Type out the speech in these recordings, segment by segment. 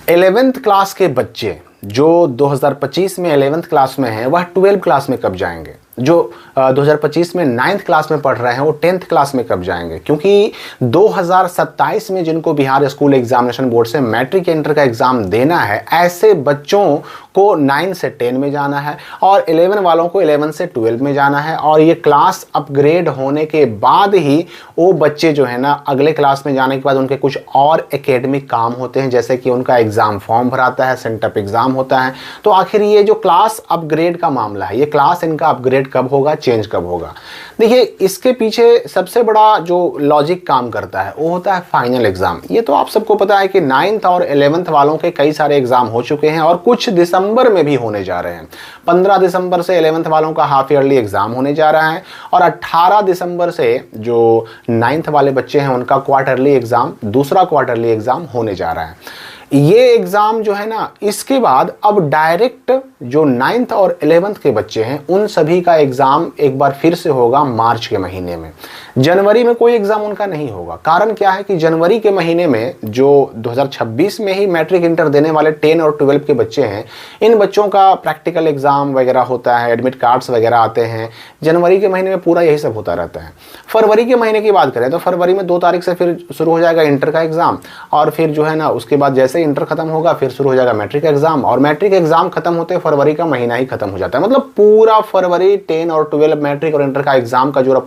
11th class के बच्चे जो 2025 में 11th क्लास में हैं वह 12th क्लास में कब जाएंगे? जो 2025 में 9th क्लास में पढ़ रहे हैं वो 10th क्लास में कब जाएंगे? क्योंकि 2027 में जिनको बिहार स्कूल एग्जामिनेशन बोर्ड से मैट्रिक इंटर का एग्जाम देना है, ऐसे बच्चों को 9 से 10 में जाना है और 11 वालों को 11 से 12 में जाना है। और ये क्लास अपग्रेड होने के बाद ही वो बच्चे जो है ना अगले क्लास में जाने के बाद उनके कुछ और एकेडमिक काम होते हैं, जैसे कि उनका एग्जाम फॉर्म भराता है, सेंटअप एग्जाम होता है। तो आखिर ये जो क्लास अपग्रेड का मामला है, ये क्लास इनका अपग्रेड कब होगा, चेंज कब होगा? देखिए, इसके पीछे सबसे बड़ा जो लॉजिक काम करता है वो होता है फाइनल एग्जाम। ये तो आप सबको पता है कि 9th और 11th वालों के कई सारे एग्जाम हो चुके हैं और कुछ दिसंबर में भी होने जा रहे हैं। 15 दिसंबर से 11th वालों का हाफ ईयरली एग्जाम होने जा रहा है और 18 दिसंबर से जो 9th वाले बच्चे हैं उनका क्वार्टरली एग्जाम, दूसरा क्वार्टरली एग्जाम होने जा रहा है। ये एग्जाम जो है ना, इसके बाद अब डायरेक्ट जो 9th और 11th के बच्चे हैं उन सभी का एग्जाम एक बार फिर से होगा मार्च के महीने में। जनवरी में कोई एग्जाम उनका नहीं होगा। कारण क्या है कि जनवरी के महीने में जो 2026 में ही मैट्रिक इंटर देने वाले 10 और 12 के बच्चे हैं, इन बच्चों का प्रैक्टिकल एग्जाम वगैरह होता है, एडमिट कार्ड्स वगैरह आते हैं। जनवरी के महीने में पूरा यही सब होता रहता है। फरवरी के महीने की बात करें तो फरवरी में 2 तारीख से फिर शुरू हो जाएगा इंटर का एग्जाम और फिर जो है ना उसके बाद जैसे इंटर खत्म होगा फिर शुरू हो जाएगा मैट्रिक एग्जाम और मैट्रिक एग्जाम खत्म होते फरवरी का महीना ही खत्म हो जाता है। मतलब पूरा फरवरी 10 और 12 मैट्रिक और इंटर का एग्जाम का जो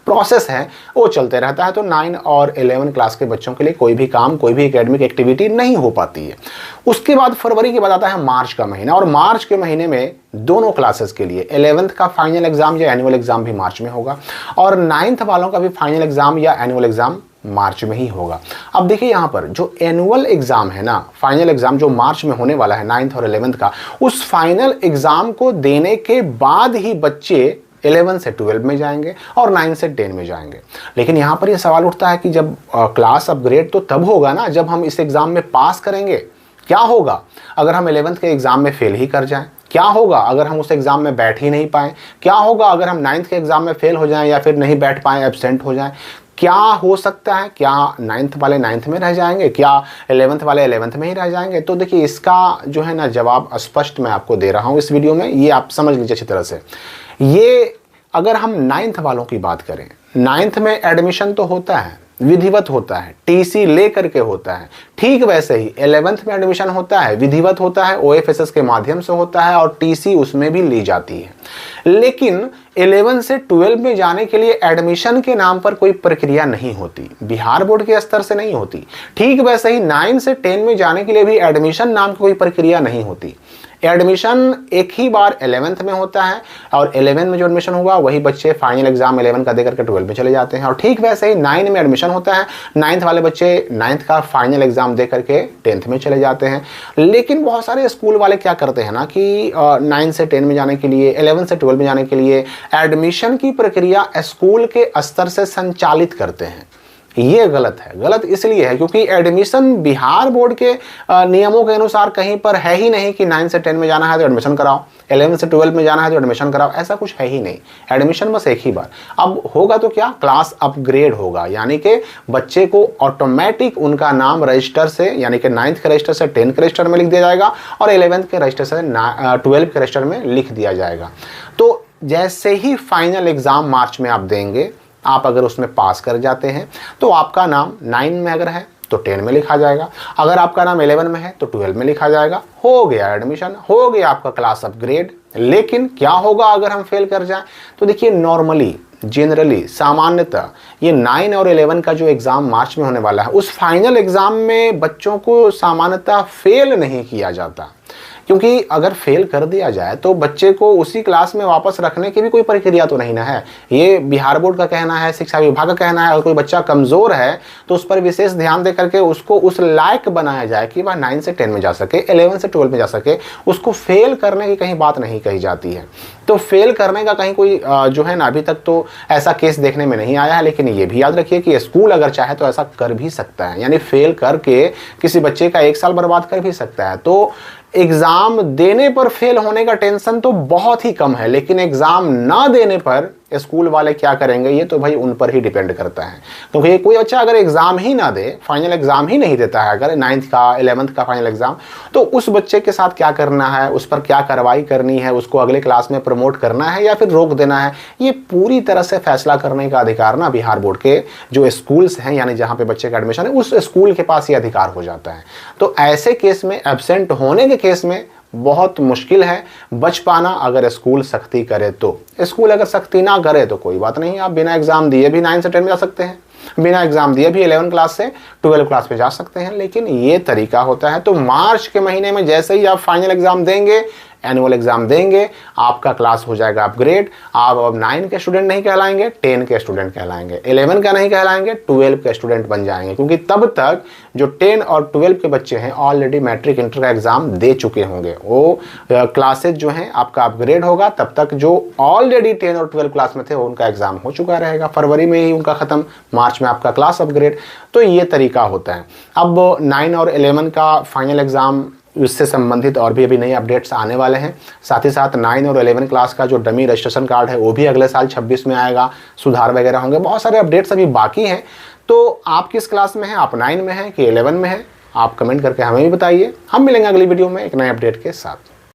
प्रोसेस है वो चलते रहता है। तो 9 और 11 क्लास के बच्चों के लिए कोई भी काम, कोई भी एकेडमिक एक्टिविटी नहीं हो पाती है। उसके बाद फरवरी के बाद आता है मार्च का महीना और मार्च के महीने में दोनों क्लासेस के लिए 11th का फाइनल एग्जाम या एनुअल एग्जाम भी मार्च में होगा और 9th वालों का भी फाइनल एग्जाम या एनुअल एग्जाम मार्च में ही होगा। अब देखिए यहाँ पर जो एनुअल एग्जाम है ना, फाइनल एग्जाम जो मार्च में होने वाला है 9th और 11th का, उस फाइनल एग्जाम को देने के बाद ही बच्चे 11 से 12 में जाएंगे और 9 से 10 में जाएंगे। लेकिन यहाँ पर यह सवाल उठता है कि जब क्लास अपग्रेड तो तब होगा ना जब हम इस एग्जाम में पास करेंगे। क्या होगा अगर हम 11th के एग्जाम में फेल ही कर जाएं? क्या होगा अगर हम उस एग्जाम में बैठ ही नहीं पाए? क्या होगा अगर हम 9th के एग्जाम में फेल हो जाएं या फिर नहीं बैठ पाएं, एब्सेंट हो जाएं? क्या हो सकता है? क्या 9th वाले 9th में रह जाएंगे? क्या 11th वाले 11th में ही रह जाएंगे? तो देखिए, इसका जो है ना जवाब स्पष्ट मैं आपको दे रहा हूं इस वीडियो में, ये आप समझ लीजिए अच्छी तरह से। ये अगर हम 9th वालों की बात करें, 9th में एडमिशन तो होता है, विधिवत होता है, टीसी ले करके होता है। ठीक वैसे ही 11th में एडमिशन होता है, विधिवत होता है, ओएफएसएस के माध्यम से होता है और टीसी उसमें भी ली जाती है। लेकिन 11 से 12 में जाने के लिए एडमिशन के नाम पर कोई प्रक्रिया नहीं होती, बिहार बोर्ड के स्तर से नहीं होती। ठीक वैसे ही 9 से 10 में जाने के लिए भी एडमिशन नाम की कोई प्रक्रिया नहीं होती। एडमिशन एक ही बार 11th में होता है और 11 में जो एडमिशन हुआ वही बच्चे फाइनल एग्जाम 11 का देकर के 12 में चले जाते हैं। और ठीक वैसे ही 9 में एडमिशन होता है, 9th वाले बच्चे 9th का फाइनल एग्जाम देकर के 10th में चले जाते हैं। लेकिन बहुत सारे स्कूल वाले क्या करते हैं ना कि 9 से 10 में जाने के लिए, 11 से 12 में जाने के लिए एडमिशन की प्रक्रिया स्कूल के स्तर से संचालित करते हैं। ये गलत है। गलत इसलिए है क्योंकि एडमिशन बिहार बोर्ड के नियमों के अनुसार कहीं पर है ही नहीं कि 9 से 10 में जाना है तो एडमिशन कराओ, 11 से 12 में जाना है तो एडमिशन कराओ, ऐसा कुछ है ही नहीं। एडमिशन बस एक ही बार। अब होगा तो क्या, क्लास अपग्रेड होगा, यानी कि बच्चे को ऑटोमेटिक उनका नाम रजिस्टर से, यानी कि 9th के रजिस्टर से 10th के रजिस्टर में लिख दिया जाएगा और 11th के रजिस्टर से 12th के रजिस्टर में लिख दिया जाएगा। तो जैसे ही फाइनल एग्जाम मार्च में आप देंगे, आप अगर उसमें पास कर जाते हैं तो आपका नाम 9 में अगर है तो 10 में लिखा जाएगा, अगर आपका नाम 11 में है तो 12 में लिखा जाएगा। हो गया एडमिशन, हो गया आपका क्लास अपग्रेड। लेकिन क्या होगा अगर हम फेल कर जाएं? तो देखिए, नॉर्मली, जनरली, सामान्यतः ये 9 और 11 का जो एग्ज़ाम मार्च में होने वाला है, उस फाइनल एग्ज़ाम में बच्चों को सामान्यतः फेल नहीं किया जाता। क्योंकि अगर फेल कर दिया जाए तो बच्चे को उसी क्लास में वापस रखने की भी कोई प्रक्रिया तो नहीं ना है। ये बिहार बोर्ड का कहना है, शिक्षा विभाग का कहना है। अगर कोई बच्चा कमज़ोर है तो उस पर विशेष ध्यान दे करके उसको उस लायक बनाया जाए कि वह 9 से 10 में जा सके, 11 से 12 में जा सके। उसको फेल करने की कहीं बात नहीं कही जाती है। तो फेल करने का कहीं कोई जो है ना, अभी तक तो ऐसा केस देखने में नहीं आया है। लेकिन ये भी याद रखिए कि स्कूल अगर चाहे तो ऐसा कर भी सकता है, यानी फेल करके किसी बच्चे का 1 साल बर्बाद कर भी सकता है। तो एग्जाम देने पर फेल होने का टेंशन तो बहुत ही कम है, लेकिन एग्जाम ना देने पर स्कूल वाले क्या करेंगे ये तो भाई उन पर ही डिपेंड करता है। क्योंकि कोई बच्चा अगर एग्ज़ाम ही ना दे, फाइनल एग्ज़ाम ही नहीं देता है, अगर 9th का 11th का फाइनल एग्ज़ाम, तो उस बच्चे के साथ क्या करना है, उस पर क्या कार्रवाई करनी है, उसको अगले क्लास में प्रमोट करना है या फिर रोक देना है, ये पूरी तरह से फैसला करने का अधिकार ना बिहार बोर्ड के जो स्कूल्स हैं, यानी जहाँ पे बच्चे का एडमिशन है उस स्कूल के पास ये अधिकार हो जाता है। तो ऐसे केस में, एब्सेंट होने के केस में बहुत मुश्किल है बच पाना अगर स्कूल सख्ती करे तो। स्कूल अगर सख्ती ना करे तो कोई बात नहीं, आप बिना एग्जाम दिए भी 9 से 10 में जा सकते हैं, बिना एग्जाम दिए भी 11 क्लास से 12 क्लास में जा सकते हैं, लेकिन ये तरीका होता है। तो मार्च के महीने में जैसे ही आप फाइनल एग्जाम देंगे, एनुअल एग्जाम देंगे, आपका क्लास हो जाएगा अपग्रेड। आप अब 9 के स्टूडेंट नहीं कहलाएंगे, 10 के स्टूडेंट कहलाएंगे, 11 का नहीं कहलाएंगे, 12 के स्टूडेंट बन जाएंगे। क्योंकि तब तक जो 10 और 12 के बच्चे हैं ऑलरेडी मैट्रिक इंटर का एग्जाम दे चुके होंगे, वो क्लासेज जो हैं आपका अपग्रेड होगा। तब तक जो ऑलरेडी 10 और 12 क्लास में थे उनका एग्जाम हो चुका रहेगा, फरवरी में ही उनका खत्म, मार्च में आपका क्लास अपग्रेड। तो ये तरीका होता है। अब 9 और 11 का फाइनल एग्जाम, इससे संबंधित और भी अभी नए अपडेट्स आने वाले हैं। साथ ही साथ 9 और 11 क्लास का जो डमी रजिस्ट्रेशन कार्ड है वो भी अगले साल 26 में आएगा, सुधार वगैरह होंगे, बहुत सारे अपडेट्स अभी बाकी हैं। तो आप किस क्लास में हैं, आप 9 में हैं कि 11 में हैं, आप कमेंट करके हमें भी बताइए। हम मिलेंगे अगली वीडियो में एक नए अपडेट के साथ।